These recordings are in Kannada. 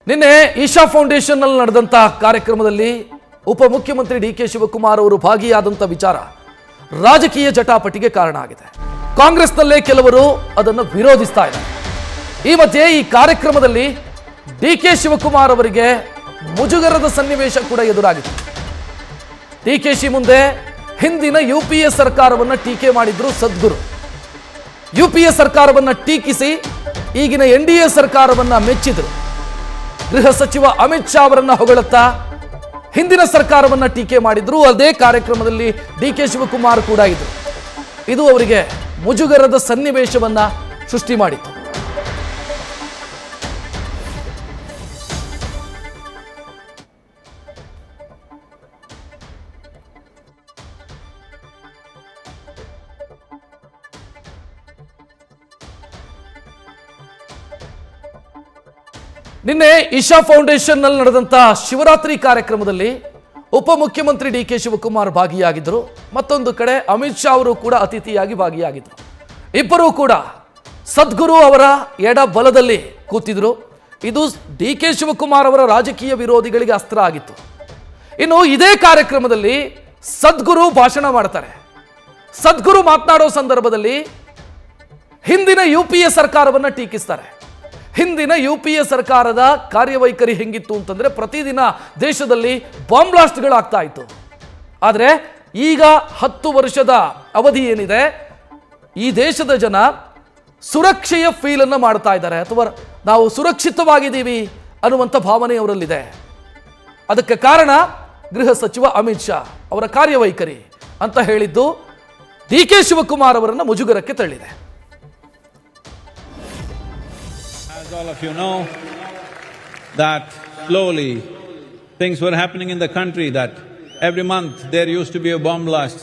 ನಿನ್ನೆ ಈಶಾ ಫೌಂಡೇಶನ್ ನಲ್ಲಿ ನಡೆದಂತ ಕಾರ್ಯಕ್ರಮದಲ್ಲಿ ಉಪಮುಖ್ಯಮಂತ್ರಿ ಡಿಕೆ ಶಿವಕುಮಾರ್ ಅವರು ಭಾಗಿಯಾದಂತ ವಿಚಾರ ರಾಜಕೀಯ ಜಟಾಪಟಿಗೆ ಕಾರಣ ಆಗಿದೆ. ಕಾಂಗ್ರೆಸ್ನಲ್ಲೇ ಕೆಲವರು ಅದನ್ನು ವಿರೋಧಿಸ್ತಾ ಇದ್ದಾರೆ. ಈ ಮಧ್ಯೆ ಈ ಕಾರ್ಯಕ್ರಮದಲ್ಲಿ ಡಿಕೆ ಶಿವಕುಮಾರ್ ಅವರಿಗೆ ಮುಜುಗರದ ಸನ್ನಿವೇಶ ಕೂಡ ಎದುರಾಗಿದೆ. ಡಿಕೆಶಿ ಮುಂದೆ ಹಿಂದಿನ ಯುಪಿಎ ಸರ್ಕಾರವನ್ನು ಟೀಕೆ ಮಾಡಿದ್ರು ಸದ್ಗುರು. ಯುಪಿಎ ಸರ್ಕಾರವನ್ನು ಟೀಕಿಸಿ ಈಗಿನ ಎನ್ಡಿಎ ಸರ್ಕಾರವನ್ನು ಮೆಚ್ಚಿದ್ರು. ಗೃಹ ಸಚಿವ ಅಮಿತ್ ಶಾ ಅವರನ್ನ ಹೊಗಳುತ್ತಾ ಹಿಂದಿನ ಸರ್ಕಾರವನ್ನು ಟೀಕೆ ಮಾಡಿದ್ರು. ಅದೇ ಕಾರ್ಯಕ್ರಮದಲ್ಲಿ ಡಿಕೆ ಶಿವಕುಮಾರ್ ಕೂಡ ಇದ್ರು. ಇದು ಅವರಿಗೆ ಮುಜುಗರದ ಸನ್ನಿವೇಶವನ್ನ ಸೃಷ್ಟಿ ಮಾಡಿತು. ನಿನ್ನೆ ಈಶಾ ಫೌಂಡೇಶನ್ ನಲ್ಲಿ ನಡೆದಂತ ಶಿವರಾತ್ರಿ ಕಾರ್ಯಕ್ರಮದಲ್ಲಿ ಉಪಮುಖ್ಯಮಂತ್ರಿ ಡಿಕೆ ಶಿವಕುಮಾರ್ ಭಾಗಿಯಾಗಿದ್ದರು. ಮತ್ತೊಂದು ಕಡೆ ಅಮಿತ್ ಶಾ ಅವರು ಕೂಡ ಅತಿಥಿಯಾಗಿ ಭಾಗಿಯಾಗಿದ್ದರು. ಇಬ್ಬರೂ ಕೂಡ ಸದ್ಗುರು ಅವರ ಎಡ ಬಲದಲ್ಲಿ ಕೂತಿದ್ರು. ಇದು ಡಿಕೆ ಶಿವಕುಮಾರ್ ಅವರ ರಾಜಕೀಯ ವಿರೋಧಿಗಳಿಗೆ ಅಸ್ತ್ರ ಆಗಿತ್ತು. ಇನ್ನು ಇದೇ ಕಾರ್ಯಕ್ರಮದಲ್ಲಿ ಸದ್ಗುರು ಭಾಷಣ ಮಾಡ್ತಾರೆ. ಸದ್ಗುರು ಮಾತನಾಡೋ ಸಂದರ್ಭದಲ್ಲಿ ಹಿಂದಿನ ಯುಪಿಎ ಸರ್ಕಾರವನ್ನು ಟೀಕಿಸ್ತಾರೆ. ಹಿಂದಿನ ಯುಪಿಎ ಸರ್ಕಾರದ ಕಾರ್ಯವೈಖರಿ ಹೆಂಗಿತ್ತು ಅಂತಂದ್ರೆ ಪ್ರತಿದಿನ ದೇಶದಲ್ಲಿ ಬಾಂಬ್ ಬ್ಲಾಸ್ಟ್ಗಳಾಗ್ತಾ ಇತ್ತು. ಆದರೆ ಈಗ 10 ವರ್ಷದ ಅವಧಿ ಏನಿದೆ, ಈ ದೇಶದ ಜನ ಸುರಕ್ಷೆಯ ಫೀಲ್ ಅನ್ನು ಮಾಡ್ತಾ ಇದ್ದಾರೆ, ಅಥವಾ ನಾವು ಸುರಕ್ಷಿತವಾಗಿದ್ದೀವಿ ಅನ್ನುವಂಥ ಭಾವನೆ ಅವರಲ್ಲಿದೆ. ಅದಕ್ಕೆ ಕಾರಣ ಗೃಹ ಸಚಿವ ಅಮಿತ್ ಶಾ ಅವರ ಕಾರ್ಯವೈಖರಿ ಅಂತ ಹೇಳಿದ್ದು ಡಿಕೆ ಶಿವಕುಮಾರ್ ಅವರನ್ನು ಮುಜುಗರಕ್ಕೆ ತಳ್ಳಿದೆ. As all of you know, that slowly things were happening in the country, that every month there used to be a bomb blast.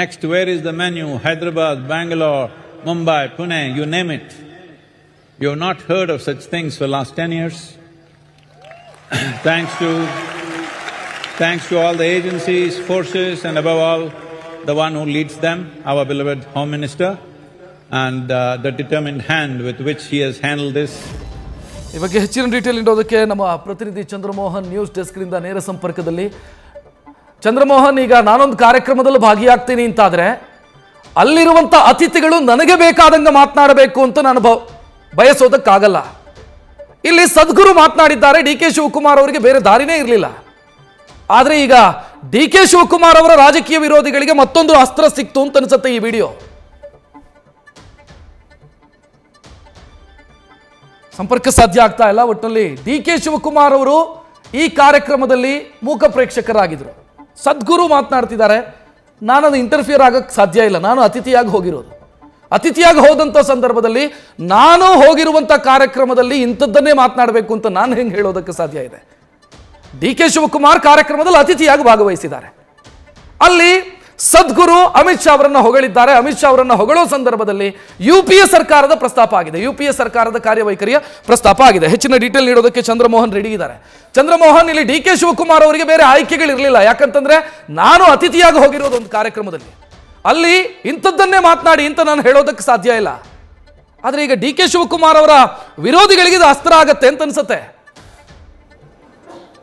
Next, where is the menu? Hyderabad, Bangalore, Mumbai, Pune, you name it. You have not heard of such things for the last 10 years. Thanks to all the agencies, forces, and above all, the one who leads them, our beloved Home Minister, and the determined hand with which he has handled this. ಈ ಬಗ್ಗೆ ಹೆಚ್ಚಿನ ಡೀಟೇಲ್ ನೀಡೋದಕ್ಕೆ ನಮ್ಮ ಪ್ರತಿನಿಧಿ ಚಂದ್ರಮೋಹನ್ ನ್ಯೂಸ್ ಡೆಸ್ಕ್ನಿಂದ ನೇರ ಸಂಪರ್ಕದಲ್ಲಿ. ಚಂದ್ರಮೋಹನ್, ಈಗ ನಾನೊಂದು ಕಾರ್ಯಕ್ರಮದಲ್ಲಿ ಭಾಗಿಯಾಗ್ತೀನಿ ಅಂತಾದ್ರೆ ಅಲ್ಲಿರುವಂಥ ಅತಿಥಿಗಳು ನನಗೆ ಬೇಕಾದಂಗೆ ಮಾತನಾಡಬೇಕು ಅಂತ ನಾನು ಬಯಸೋದಕ್ಕಾಗಲ್ಲ. ಇಲ್ಲಿ ಸದ್ಗುರು ಮಾತನಾಡಿದ್ದಾರೆ, ಡಿಕೆ ಶಿವಕುಮಾರ್ ಅವರಿಗೆ ಬೇರೆ ದಾರಿನೇ ಇರಲಿಲ್ಲ. ಆದರೆ ಈಗ ಡಿಕೆ ಶಿವಕುಮಾರ್ ಅವರ ರಾಜಕೀಯ ವಿರೋಧಿಗಳಿಗೆ ಮತ್ತೊಂದು ಅಸ್ತ್ರ ಸಿಕ್ತು ಅಂತ ಅನ್ಸುತ್ತೆ ಈ ವಿಡಿಯೋ. ಸಂಪರ್ಕ ಸಾಧ್ಯ ಆಗ್ತಾ ಇಲ್ಲ. ಒಟ್ಟಿನಲ್ಲಿ ಡಿಕೆ ಶಿವಕುಮಾರ್ ಅವರು ಈ ಕಾರ್ಯಕ್ರಮದಲ್ಲಿ ಮೂಕ ಪ್ರೇಕ್ಷಕರಾಗಿದ್ರು. ಸದ್ಗುರು ಮಾತನಾಡ್ತಿದ್ದಾರೆ, ನಾನದು ಇಂಟರ್ಫಿಯರ್ ಆಗಕ್ಕೆ ಸಾಧ್ಯ ಇಲ್ಲ, ನಾನು ಅತಿಥಿಯಾಗಿ ಹೋಗಿರೋದು. ಅತಿಥಿಯಾಗಿ ಹೋದಂಥ ಸಂದರ್ಭದಲ್ಲಿ ನಾನು ಹೋಗಿರುವಂಥ ಕಾರ್ಯಕ್ರಮದಲ್ಲಿ ಇಂಥದ್ದನ್ನೇ ಮಾತನಾಡಬೇಕು ಅಂತ ನಾನು ಹೆಂಗೆ ಹೇಳೋದಕ್ಕೆ ಸಾಧ್ಯ ಇದೆ? ಡಿಕೆ ಶಿವಕುಮಾರ್ ಕಾರ್ಯಕ್ರಮದಲ್ಲಿ ಅತಿಥಿಯಾಗಿ ಭಾಗವಹಿಸಿದ್ದಾರೆ. ಅಲ್ಲಿ ಸದ್ಗುರು ಅಮಿತ್ ಶಾ ಅವರನ್ನು ಹೊಗಳಿದ್ದಾರೆ. ಅಮಿತ್ ಶಾ ಅವರನ್ನು ಹೊಗಳೋ ಸಂದರ್ಭದಲ್ಲಿ ಯುಪಿಎ ಸರ್ಕಾರದ ಪ್ರಸ್ತಾಪ ಆಗಿದೆ, ಯುಪಿಎ ಸರ್ಕಾರದ ಕಾರ್ಯವೈಖರಿಯ ಪ್ರಸ್ತಾಪ ಆಗಿದೆ. ಹೆಚ್ಚಿನ ಡೀಟೇಲ್ ನೀಡೋದಕ್ಕೆ ಚಂದ್ರಮೋಹನ್ ರೆಡಿ ಇದ್ದಾರೆ. ಚಂದ್ರಮೋಹನ್, ಇಲ್ಲಿ ಡಿಕೆ ಶಿವಕುಮಾರ್ ಅವರಿಗೆ ಬೇರೆ ಆಯ್ಕೆಗಳಿರಲಿಲ್ಲ. ಯಾಕಂತಂದ್ರೆ ನಾನು ಅತಿಥಿಯಾಗಿ ಹೋಗಿರೋದು ಒಂದು ಕಾರ್ಯಕ್ರಮದಲ್ಲಿ, ಅಲ್ಲಿ ಇಂಥದ್ದನ್ನೇ ಮಾತನಾಡಿ ಅಂತ ನಾನು ಹೇಳೋದಕ್ಕೆ ಸಾಧ್ಯ ಇಲ್ಲ. ಆದರೆ ಈಗ ಡಿಕೆ ಶಿವಕುಮಾರ್ ಅವರ ವಿರೋಧಿಗಳಿಗೆ ಇದು ಅಸ್ತ್ರ ಆಗತ್ತೆ ಅಂತ ಅನ್ಸುತ್ತೆ.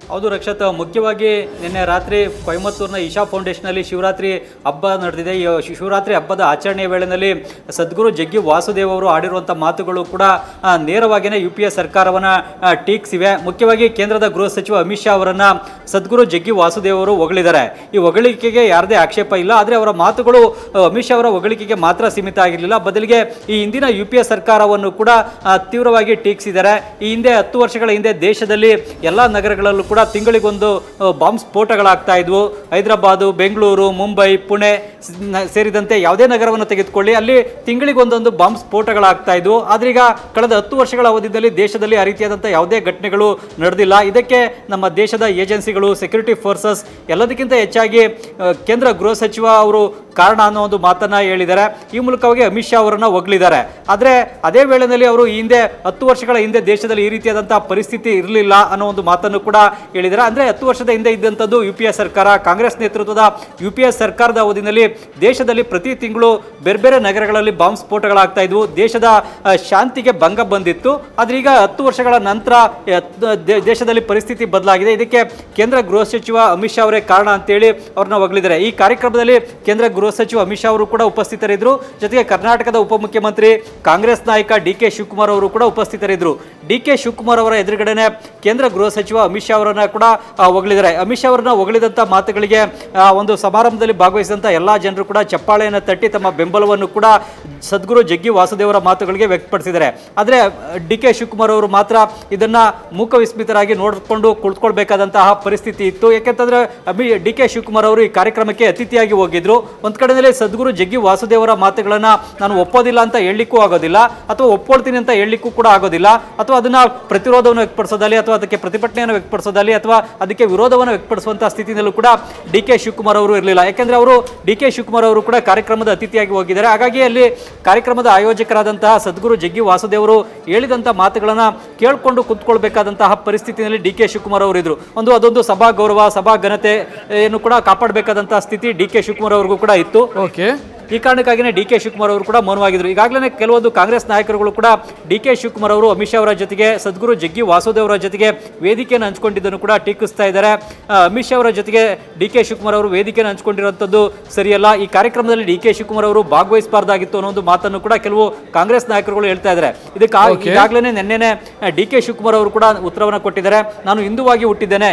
ಹೌದು ರಕ್ಷತ್, ಮುಖ್ಯವಾಗಿ ನಿನ್ನೆ ರಾತ್ರಿ ಕೊಯಮತ್ತೂರಿನ ಈಶಾ ಫೌಂಡೇಶನ್ನಲ್ಲಿ ಶಿವರಾತ್ರಿ ಹಬ್ಬ ನಡೆದಿದೆ. ಈ ಶಿವರಾತ್ರಿ ಹಬ್ಬದ ಆಚರಣೆಯ ವೇಳೆಯಲ್ಲಿ ಸದ್ಗುರು ಜಗ್ಗಿ ವಾಸುದೇವ್ ಅವರು ಆಡಿರುವಂಥ ಮಾತುಗಳು ಕೂಡ ನೇರವಾಗಿಯೇ ಯುಪಿಎ ಸರ್ಕಾರವನ್ನು ಟೀಕಿಸಿವೆ. ಮುಖ್ಯವಾಗಿ ಕೇಂದ್ರದ ಗೃಹ ಸಚಿವ ಅಮಿತ್ ಶಾ ಅವರನ್ನು ಸದ್ಗುರು ಜಗ್ಗಿ ವಾಸುದೇವ್ ಅವರು ಹೊಗಳಿದ್ದಾರೆ. ಈ ಹೊಗಳಿಕೆಗೆ ಯಾರದೇ ಆಕ್ಷೇಪ ಇಲ್ಲ. ಆದರೆ ಅವರ ಮಾತುಗಳು ಅಮಿತ್ ಶಾ ಅವರ ಹೊಗಳಿಕೆಗೆ ಮಾತ್ರ ಸೀಮಿತ ಆಗಿರಲಿಲ್ಲ, ಬದಲಿಗೆ ಈ ಹಿಂದಿನ ಯುಪಿಎ ಸರ್ಕಾರವನ್ನು ಕೂಡ ತೀವ್ರವಾಗಿ ಟೀಕಿಸಿದ್ದಾರೆ. ಈ ಹಿಂದೆ 10 ವರ್ಷಗಳ ಹಿಂದೆ ದೇಶದಲ್ಲಿ ಎಲ್ಲ ನಗರಗಳಲ್ಲೂ ಕೂಡ ತಿಂಗಳಿಗೊಂದು ಬಾಂಬ್ ಸ್ಫೋಟಗಳಾಗ್ತಾ ಇದ್ವು. ಹೈದರಾಬಾದು, ಬೆಂಗಳೂರು, ಮುಂಬೈ, ಪುಣೆ ಸೇರಿದಂತೆ ಯಾವುದೇ ನಗರವನ್ನು ತೆಗೆದುಕೊಳ್ಳಿ, ಅಲ್ಲಿ ತಿಂಗಳಿಗೊಂದೊಂದು ಬಾಂಬ್ ಸ್ಫೋಟಗಳಾಗ್ತಾ ಇದ್ವು. ಆದ್ರೆ ಈಗ ಕಳೆದ 10 ವರ್ಷಗಳ ಅವಧಿಯಲ್ಲಿ ದೇಶದಲ್ಲಿ ಆ ರೀತಿಯಾದಂಥ ಯಾವುದೇ ಘಟನೆಗಳು ನಡೆದಿಲ್ಲ. ಇದಕ್ಕೆ ನಮ್ಮ ದೇಶದ ಏಜೆನ್ಸಿಗಳು, ಸೆಕ್ಯೂರಿಟಿ ಫೋರ್ಸಸ್, ಎಲ್ಲದಕ್ಕಿಂತ ಹೆಚ್ಚಾಗಿ ಕೇಂದ್ರ ಗೃಹ ಸಚಿವ ಅವರು ಕಾರಣ ಅನ್ನೋ ಒಂದು ಮಾತನ್ನ ಹೇಳಿದ್ದಾರೆ. ಈ ಮೂಲಕವಾಗಿ ಅಮಿತ್ ಶಾ ಅವರನ್ನ ಹೊಗಳಿದ್ದಾರೆ. ಆದರೆ ಅದೇ ವೇಳೆಯಲ್ಲಿ ಅವರು ಈ ಹಿಂದೆ 10 ವರ್ಷಗಳ ಹಿಂದೆ ದೇಶದಲ್ಲಿ ಈ ರೀತಿಯಾದಂತಹ ಪರಿಸ್ಥಿತಿ ಇರಲಿಲ್ಲ ಅನ್ನೋ ಒಂದು ಮಾತನ್ನು ಕೂಡ ಹೇಳಿದ್ದಾರೆ. ಅಂದರೆ 10 ವರ್ಷದ ಹಿಂದೆ ಇದ್ದಂಥದ್ದು UPA ಸರ್ಕಾರ, ಕಾಂಗ್ರೆಸ್ ನೇತೃತ್ವದ UPA ಸರ್ಕಾರದ ಅವಧಿನಲ್ಲಿ ದೇಶದಲ್ಲಿ ಪ್ರತಿ ತಿಂಗಳು ಬೇರೆ ಬೇರೆ ನಗರಗಳಲ್ಲಿ ಬಾಂಬ್ ಸ್ಫೋಟಗಳಾಗ್ತಾ ಇದ್ವು. ದೇಶದ ಶಾಂತಿಗೆ ಭಂಗ ಬಂದಿತ್ತು. ಆದರೆ ಈಗ 10 ವರ್ಷಗಳ ನಂತರ ದೇಶದಲ್ಲಿ ಪರಿಸ್ಥಿತಿ ಬದಲಾಗಿದೆ. ಇದಕ್ಕೆ ಕೇಂದ್ರ ಗೃಹ ಸಚಿವ ಅಮಿತ್ ಶಾ ಅವರೇ ಕಾರಣ ಅಂತೇಳಿ ಅವ್ರನ್ನ ಹೊಗಳಿದ್ದಾರೆ. ಈ ಕಾರ್ಯಕ್ರಮದಲ್ಲಿ ಕೇಂದ್ರ ಗೃಹ ಸಚಿವ ಅಮಿತ್ ಶಾ ಅವರು ಕೂಡ ಉಪಸ್ಥಿತರಿದ್ದರು. ಜೊತೆಗೆ ಕರ್ನಾಟಕದ ಉಪಮುಖ್ಯಮಂತ್ರಿ ಕಾಂಗ್ರೆಸ್ ನಾಯಕ DK ಶಿವಕುಮಾರ್ ಅವರು ಕೂಡ ಉಪಸ್ಥಿತರಿದ್ದರು. DK ಶಿವಕುಮಾರ್ ಅವರ ಎದುರುಗಡೆನೆ ಕೇಂದ್ರ ಗೃಹ ಸಚಿವ ಅಮಿತ್ ಶಾ ಅವರನ್ನ ಕೂಡ ಹೊಗಳಿದ್ದಾರೆ. ಅಮಿತ್ ಶಾ ಅವರನ್ನ ಹೊಗಳಿದಂಥ ಮಾತುಗಳಿಗೆ ಒಂದು ಸಮಾರಂಭದಲ್ಲಿ ಭಾಗವಹಿಸಿದಂಥ ಎಲ್ಲ ಜನರು ಕೂಡ ಚಪ್ಪಾಳೆಯನ್ನು ತಟ್ಟಿ ತಮ್ಮ ಬೆಂಬಲವನ್ನು ಕೂಡ ಸದ್ಗುರು ಜಗ್ಗಿ ವಾಸುದೇವರ ಮಾತುಗಳಿಗೆ ವ್ಯಕ್ತಪಡಿಸಿದ್ದಾರೆ. ಆದರೆ DK ಶಿವಕುಮಾರ್ ಅವರು ಮಾತ್ರ ಇದನ್ನ ಮೂಕ ವಿಸ್ಮಿತರಾಗಿ ನೋಡಿಕೊಂಡು ಕುಳಿತುಕೊಳ್ಬೇಕಾದಂತಹ ಪರಿಸ್ಥಿತಿ ಇತ್ತು. ಯಾಕೆಂತಂದ್ರೆ DK ಶಿವಕುಮಾರ್ ಅವರು ಈ ಕಾರ್ಯಕ್ರಮಕ್ಕೆ ಅತಿಥಿಯಾಗಿ ಹೋಗಿದ್ರು. ಒಂದ್ ಕಡೆಯಲ್ಲಿ ಸದ್ಗುರು ಜಗ್ಗಿ ವಾಸುದೇವರ ಮಾತುಗಳನ್ನ ನಾನು ಒಪ್ಪೋದಿಲ್ಲ ಅಂತ ಹೇಳಲಿಕ್ಕೂ ಆಗೋದಿಲ್ಲ, ಅಥವಾ ಒಪ್ಕೊಳ್ತೀನಿ ಅಂತ ಹೇಳಲಿಕ್ಕೂ ಕೂಡ ಆಗೋದಿಲ್ಲ, ಅಥವಾ ಅದನ್ನ ಪ್ರತಿರೋಧವನ್ನು ವ್ಯಕ್ತಪಡಿಸೋದಲ್ಲಿ ಅಥವಾ ಅದಕ್ಕೆ ಪ್ರತಿಭಟನೆಯನ್ನು ವ್ಯಕ್ತಪಡಿಸೋದಲ್ಲಿ ಅಥವಾ ಅದಕ್ಕೆ ವಿರೋಧವನ್ನು ವ್ಯಕ್ತಪಡಿಸುವಂತಹ ಸ್ಥಿತಿನಲ್ಲೂ ಕೂಡ DK ಶಿವಕುಮಾರ್ ಅವರು ಇರಲಿಲ್ಲ. ಯಾಕೆಂದ್ರೆ ಅವರು DK ಶಿವಕುಮಾರ್ ಅವರು ಕೂಡ ಕಾರ್ಯಕ್ರಮದ ಅತಿಥಿಯಾಗಿ ಹೋಗಿದ್ದಾರೆ. ಹಾಗಾಗಿ ಅಲ್ಲಿ ಕಾರ್ಯಕ್ರಮದ ಆಯೋಜಕರಾದಂತಹ ಸದ್ಗುರು ಜಗ್ಗಿ ವಾಸುದೇವರು ಹೇಳಿದಂತಹ ಮಾತುಗಳನ್ನ ಕೇಳಿಕೊಂಡು ಕುತ್ಕೊಳ್ಬೇಕಾದಂತಹ ಪರಿಸ್ಥಿತಿಯಲ್ಲಿ DK ಶಿವಕುಮಾರ್ ಅವರು ಇದ್ರು. ಅದೊಂದು ಸಭಾ ಗೌರವ, ಸಭಾ ಘನತೆಯನ್ನು ಕೂಡ ಕಾಪಾಡಬೇಕಾದಂತಹ ಸ್ಥಿತಿ DK ಶಿವಕುಮಾರ್ ಅವ್ರಿಗೂ ಕೂಡ ಇತ್ತು. ಈ ಕಾರಣಕ್ಕಾಗಿಯೇ DK ಶಿವಕುಮಾರ್ ಅವರು ಕೂಡ ಮೌನವಾಗಿದ್ರು. ಈಗಾಗಲೇ ಕೆಲವೊಂದು ಕಾಂಗ್ರೆಸ್ ನಾಯಕರುಗಳು ಕೂಡ DK ಶಿವಕುಮಾರ್ ಅವರು ಅಮಿತ್ ಶಾ ಅವರ ಜೊತೆಗೆ ಸದ್ಗುರು ಜಗ್ಗಿ ವಾಸುದೇವರ ಜೊತೆಗೆ ವೇದಿಕೆಯನ್ನು ಹಂಚಿಕೊಂಡಿದ್ದನ್ನು ಕೂಡ ಟೀಕಿಸ್ತಾ ಇದ್ದಾರೆ. ಅಮಿತ್ ಶಾ ಅವರ ಜೊತೆಗೆ DK ಶಿವಕುಮಾರ್ ಅವರು ವೇದಿಕೆಯನ್ನು ಹಂಚಿಕೊಂಡಿರುವಂಥದ್ದು ಸರಿಯಲ್ಲ, ಈ ಕಾರ್ಯಕ್ರಮದಲ್ಲಿ DK ಶಿವಕುಮಾರ್ ಅವರು ಭಾಗವಹಿಸಬಾರ್ದಾಗಿತ್ತು ಅನ್ನೋ ಒಂದು ಮಾತನ್ನು ಕೂಡ ಕೆಲವು ಕಾಂಗ್ರೆಸ್ ನಾಯಕರುಗಳು ಹೇಳ್ತಾ ಇದ್ದಾರೆ. ಇದಕ್ಕೆ ಈಗಾಗಲೇ ನಿನ್ನೆನೆ DK ಶಿವಕುಮಾರ್ ಅವರು ಕೂಡ ಉತ್ತರವನ್ನು ಕೊಟ್ಟಿದ್ದಾರೆ. ನಾನು ಹಿಂದುವಾಗಿ ಹುಟ್ಟಿದ್ದೇನೆ,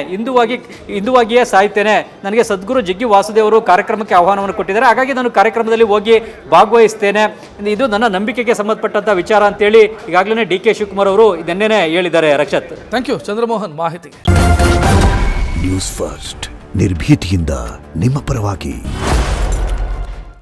ಹಿಂದುವಾಗಿಯೇ ಸಾಯ್ತೇನೆ, ನನಗೆ ಸದ್ಗುರು ಜಗ್ಗಿ ವಾಸುದೇವರು ಕಾರ್ಯಕ್ರಮಕ್ಕೆ ಆಹ್ವಾನವನ್ನು ಕೊಟ್ಟಿದ್ದಾರೆ, ಹಾಗಾಗಿ ನಾನು ಕಾರ್ಯಕ್ರಮದಲ್ಲಿ ಹೋಗಿ ಭಾಗವಹಿಸ್ತೇನೆ, ಇದು ನನ್ನ ನಂಬಿಕೆಗೆ ಸಂಬಂಧಪಟ್ಟಂತ ವಿಚಾರ ಅಂತೇಳಿ ಈಗಾಗಲೇ DK ಶಿವಕುಮಾರ್ ಅವರು ಇದನ್ನೇ ಹೇಳಿದ್ದಾರೆ. ರಕ್ಷತ್, ಥ್ಯಾಂಕ್ ಯು ಚಂದ್ರಮೋಹನ್ ಮಾಹಿತಿಗೆ. ನ್ಯೂಸ್ ಫಸ್ಟ್ ನಿರ್ಭೀತಿಯಿಂದ ನಿಮ್ಮ ಪರವಾಗಿ.